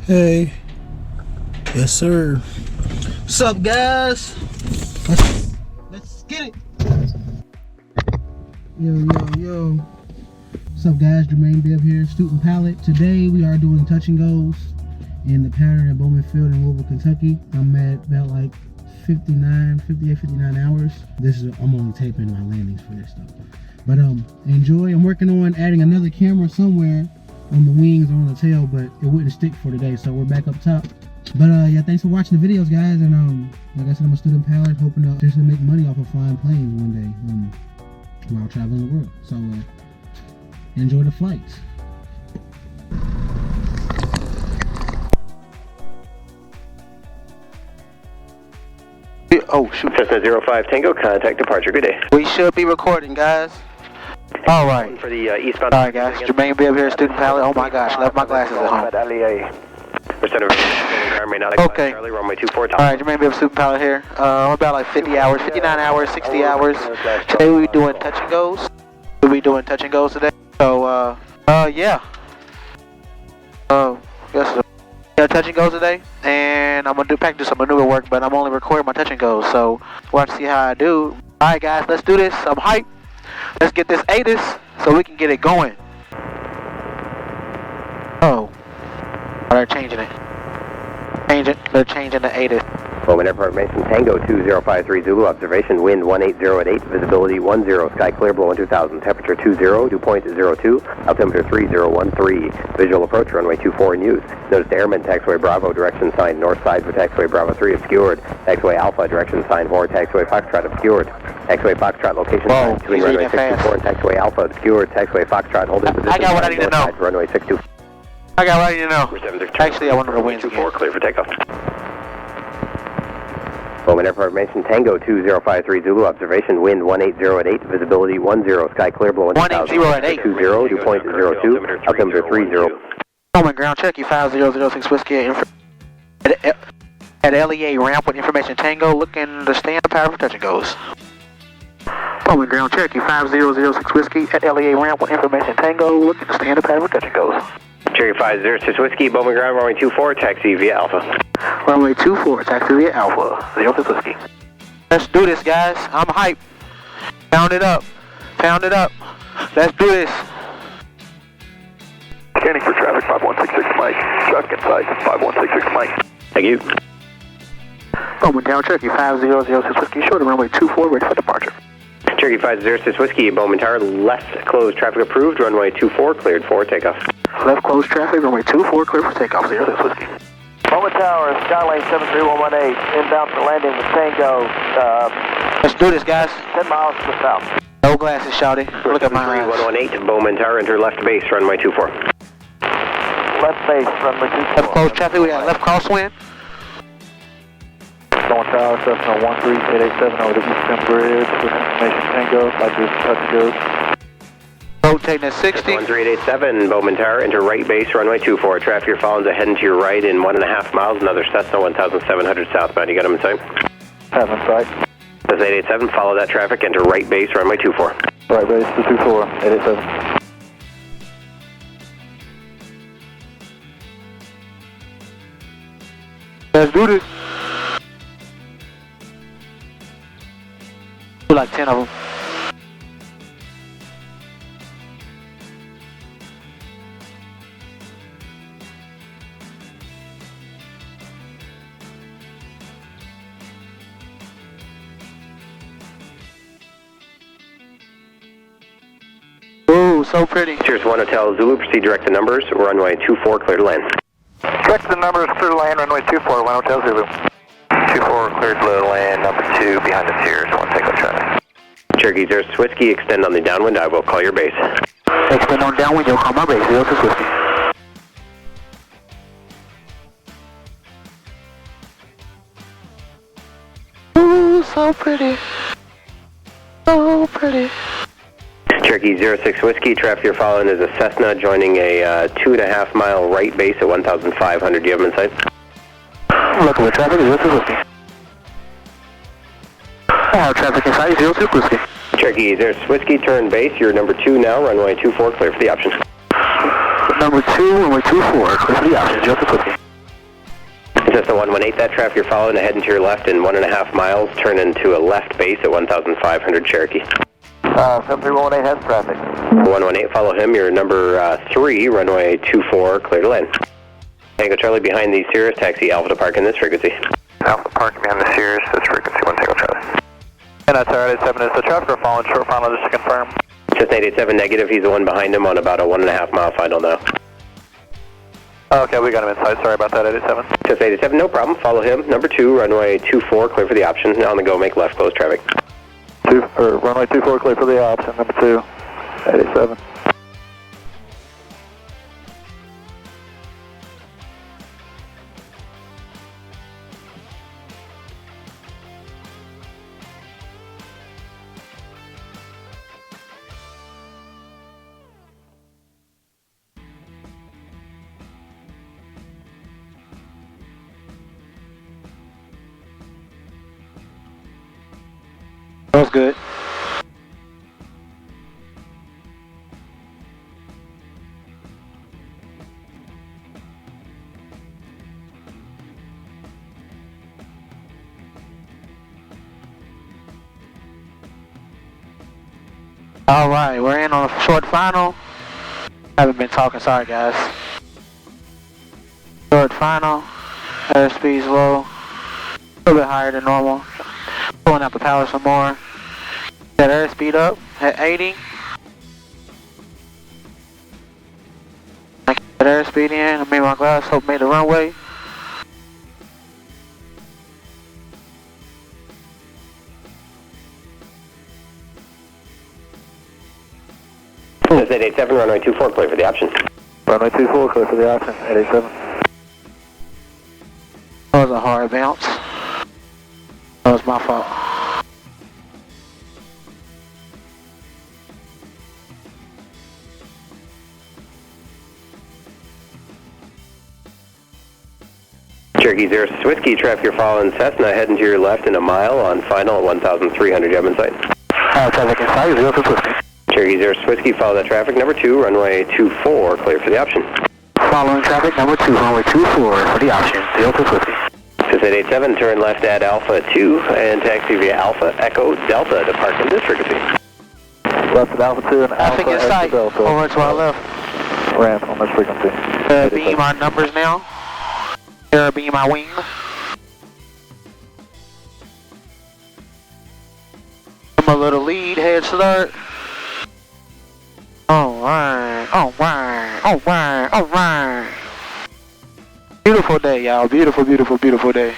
Hey. Yes, sir. What's up, guys? Let's get it. Yo. What's up, guys? Jermaine Bibb here, student pilot. Today we are doing touch and goes in the pattern at Bowman Field in Louisville, Kentucky. I'm at about like 59 hours. I'm only taping my landings for this stuff. But enjoy. I'm working on adding another camera somewhere on the wings or on the tail, but it wouldn't stick for today, so we're back up top. But yeah, thanks for watching the videos, guys. And like I said, I'm a student pilot, hoping to just make money off of flying planes one day while traveling the world. So enjoy the flights. Oh shoot. Cessna 05 Tango, contact departure. Good day. We should be recording, guys. All right. For the eastbound. All right, guys. Jermaine Bibb here, student pilot. Oh my gosh, left my glasses at home. Okay. Charlie, runway 24. All right, Jermaine Bibb, student pilot here. I'm about like 50 hours, 59 hours, 60 hours. Today we'll be doing touch and goes. We'll be doing touch and goes today. So yeah. Yes. Yeah, touch and goes today, and I'm gonna practice some maneuver work, but I'm only recording my touch and goes, so we'll have to see how I do. All right, guys, let's do this. I'm hyped. Let's get this ATIS so we can get it going. Oh, they're changing it. They're changing the ATIS. Bowman Airport, Mason Tango 2053 Zulu, observation, wind 180 at 8, visibility 10, sky clear below 2000, temperature 20, dew point 02, altimeter 3013, visual approach, runway 24 in use. Notice the airman, taxiway Bravo, direction sign north side for taxiway Bravo 3 obscured, taxiway Alpha, direction sign forward, taxiway Foxtrot obscured, taxiway Foxtrot location sign between runway 64 and taxiway Alpha obscured, taxiway Foxtrot holding position. I got what I need to know. Runway 62. I got what I need to know. Actually, I wanted to win. 24 clear for takeoff. Bowman Airport, Mason Tango 2053 Zulu, observation, wind 180 at 8, visibility 10, sky clear below 1000. 180 at 8. 20, dew point 02, altimeter 30. Bowman ground, Cherokee 5006 Whiskey at LEA ramp with information Tango, looking to stand power for touch and goes. Bowman ground, Cherokee 5006 Whiskey at LEA ramp with information Tango, looking to stand power for touch and goes. Cherokee 506 Whiskey, Bowman ground, runway 24, taxi via Alpha. Runway 24, taxi via Alpha, 06 Whiskey. Let's do this, guys. I'm hyped. Pound it up. Pound it up. Let's do this. Scanning for traffic, 5166 Mike. Traffic inside, 5166 Mike. Thank you. Bowman down, Cherokee 5006 Whiskey, short of runway 24, ready for departure. Cherokee 506 Whiskey, Bowman Tower, left closed traffic approved, runway 24, cleared for takeoff. Left closed traffic, runway 24, cleared for takeoff, 06 Whiskey. Bowman Tower, Skylane 73118, inbound for landing with Tango. Let's do this, guys. 10 miles to the south. No glasses, shawty. Look at my eyes. 118, Bowman Tower, enter left base, runway 24. Left base, runway 24. Left closed traffic, we got left crosswind. Bowman Tower, Cessna 13887 over the Eastern Bridge with information Tango, like this touch goes. Rotating at 60. 13887, Bowman Tower, enter right base, runway 24. Traffic you're following is heading to your right in 1.5 miles, another Cessna 1700 southbound. You got them in sight? Have in sight. Cessna 887, follow that traffic, enter right base, runway 24. Right base to 24, 887. Let's do this. Do like 10 of them. Ooh, so pretty. Cheers 1 Hotel Zulu, proceed direct to numbers, runway 24, clear to land. Direct the numbers, clear to land, runway 24, 1 Hotel Zulu. 24, clear to land, number 2, behind the tiers, 1 Tango traffic. Cherokee 06 Whiskey, extend on the downwind, I will call your base. Extend on downwind, you'll call my base, 06 Whiskey. Ooh, so pretty. So pretty. Cherokee 06 Whiskey, traffic you're following is a Cessna joining a 2.5 mile right base at 1,500. Do you have them in sight? Local traffic is 06 Whiskey. Traffic in sight, 06 Whiskey. Cherokee 06 Whiskey, turn base, you're number 2 now, runway 24, clear for the option. Number 2, runway 24, clear for the option, Delta 50. Cessna 118, that traffic you're following, heading to your left in 1.5 miles, turn into a left base at 1,500 Cherokee. 73118 has traffic. 118, follow him, you're number 3, runway 24, clear to land. Tango Charlie behind the Cirrus, taxi Alpha to park in this frequency. Alpha parking behind the Cirrus, this frequency 1 Tango Charlie. And that's ATIS is the traffic we're following, short final just to confirm. Cessna 887 negative, he's the one behind him on about a 1.5 mile final now. Okay, we got him inside, sorry about that, 87. Cessna 87, no problem, follow him, number 2, runway 24, clear for the option, on the go, make left, close traffic. Runway 24, clear for the option, number 2, 87. That was good. Alright, we're in on a short final. Haven't been talking, sorry guys. Short final. Airspeed's low. A little bit higher than normal. Pulling out the power some more. That airspeed up at 80. I keep that airspeed in. I made my glass, hope made the runway. Cessna 887, runway 24, clear for the option. Runway 24, clear for the option, 87. That was a hard bounce. That was my fault. Cherokee 0 Whiskey, traffic you're following Cessna, heading to your left in a mile on final at 1,300 Jump in sight. Traffic inside, 0 for Whiskey. Cherokee 0 Whiskey, follow that traffic, number 2, runway 24, clear for the option. Following traffic, number 2, runway 24 for the option, 0 for Whiskey. Cessna 87, turn left at Alpha 2 and taxi via Alpha Echo Delta to park in this frequency. Left at Alpha 2 and Traffic Alpha in sight, Echo Delta. over to our left. Ramp on this frequency. Beam our numbers now. Here, beam my wing. I'm a little lead, head start. Alright, alright, alright, alright. Beautiful day, y'all. Beautiful, beautiful, beautiful day.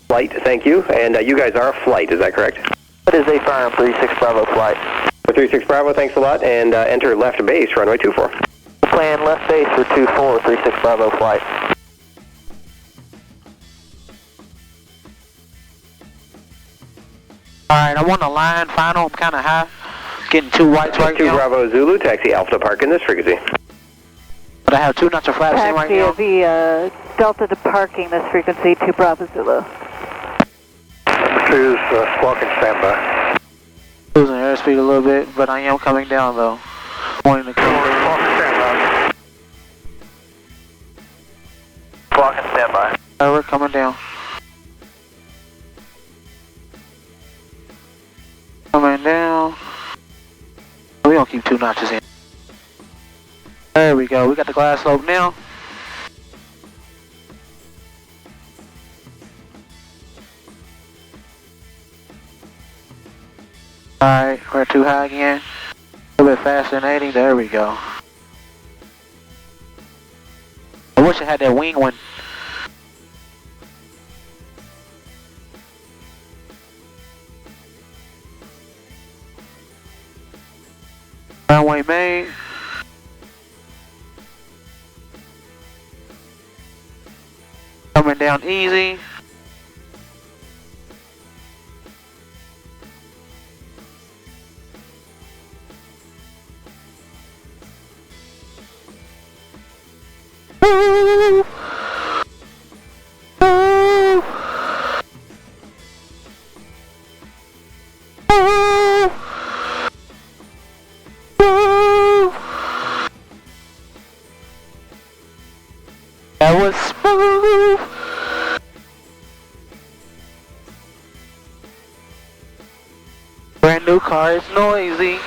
Flight, thank you. And you guys are a flight, is that correct? That is a firm 36 Bravo flight. 36 Bravo, thanks a lot. And enter left base, runway 24. Plan left base for 24, 36 Bravo flight. Alright, I'm on the line final. I'm kind of high. Getting 2 whites right 2 now. Bravo Zulu, taxi Alpha to park in this frequency. But I have 2 knots of flaps in right now. Taxi via Delta to parking this frequency, 2 Bravo Zulu. Number 2 is walking standby. Losing airspeed a little bit, but I am coming down though. Wanting to come. Walking standby. Walking standby. Alright, we're coming down. Coming down. We don't keep 2 notches in. There we go. We got the glass slope now. Alright, we're too high again. A little bit faster than 80. There we go. I wish I had that wing one. Runway made. Coming down easy. Brand new car is noisy.